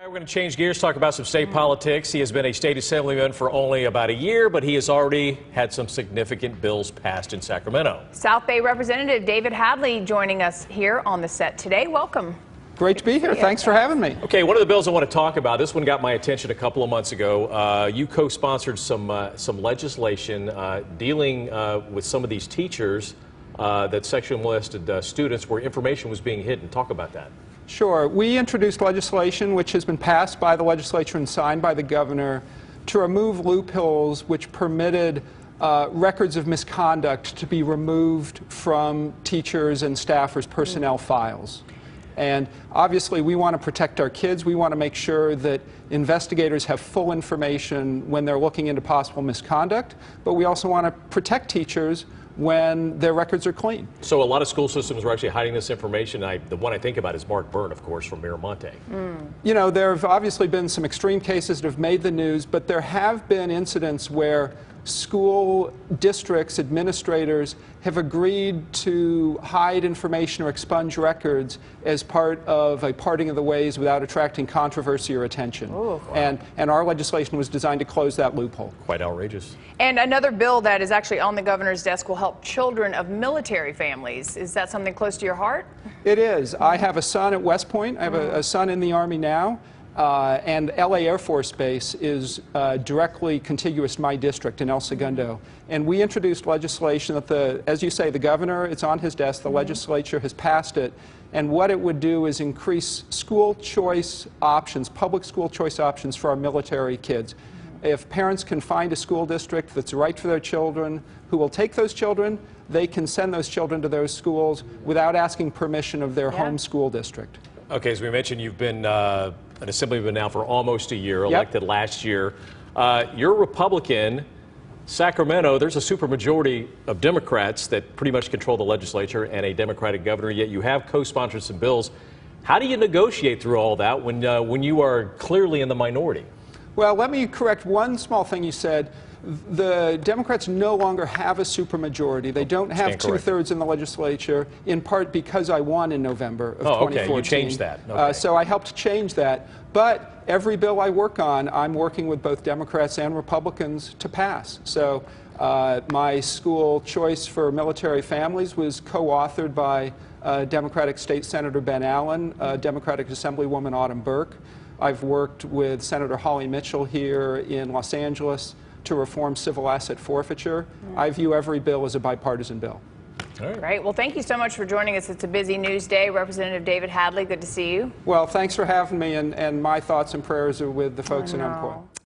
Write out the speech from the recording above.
We're going to change gears, talk about some state politics. He has been a state assemblyman for only about a year, but he has already had some significant bills passed in Sacramento. South Bay Representative David Hadley joining us here on the set today. Welcome. Great to be here. Thanks for having me. Okay, one of the bills I want to talk about, this one got my attention a couple of months ago. You co-sponsored some legislation dealing with some of these teachers that sexually molested students where information was being hidden. Talk about that. Sure. We introduced legislation which has been passed by the legislature and signed by the governor to remove loopholes which permitted records of misconduct to be removed from teachers' and staffers' personnel files. And obviously we want to protect our kids. We want to make sure that investigators have full information when they're looking into possible misconduct, but we also want to protect teachers when their records are clean. So a lot of school systems are actually hiding this information. The one I think about is Mark Byrne, of course, from Miramonte. You know, there have obviously been some extreme cases that have made the news, but there have been incidents where school districts, administrators have agreed to hide information or expunge records as part of a parting of the ways without attracting controversy or attention. Ooh, wow. And our legislation was designed to close that loophole. Quite outrageous. And another bill that is actually on the governor's desk will help children of military families. Is that something close to your heart? It is. I have a son at West Point. I have a son in the Army now. And LA Air Force Base is directly contiguous to my district in El Segundo. And we introduced legislation that, as you say, the governor, it's on his desk, the legislature has passed it. And what it would do is increase school choice options, public school choice options for our military kids. If parents can find a school district that's right for their children, who will take those children, they can send those children to those schools without asking permission of their home school district. Okay, as we mentioned, you've been an assemblyman now for almost a year, elected last year. You're a Republican. Sacramento, there's a supermajority of Democrats that pretty much control the legislature and a Democratic governor, yet you have co-sponsored some bills. How do you negotiate through all that when you are clearly in the minority? Well, let me correct one small thing you said. The Democrats no longer have a supermajority. They don't have two-thirds in the legislature, in part because I won in November of 2014. Okay, you changed that. Okay. So I helped change that. But every bill I work on, I'm working with both Democrats and Republicans to pass. So my school choice for military families was co-authored by Democratic State Senator Ben Allen, Democratic Assemblywoman Autumn Burke. I've worked with Senator Holly Mitchell here in Los Angeles to reform civil asset forfeiture. I view every bill as a bipartisan bill. All right. Great. Well, thank you so much for joining us. It's a busy news day. Representative David Hadley, good to see you. Well, thanks for having me, and my thoughts and prayers are with the folks in Umpqua.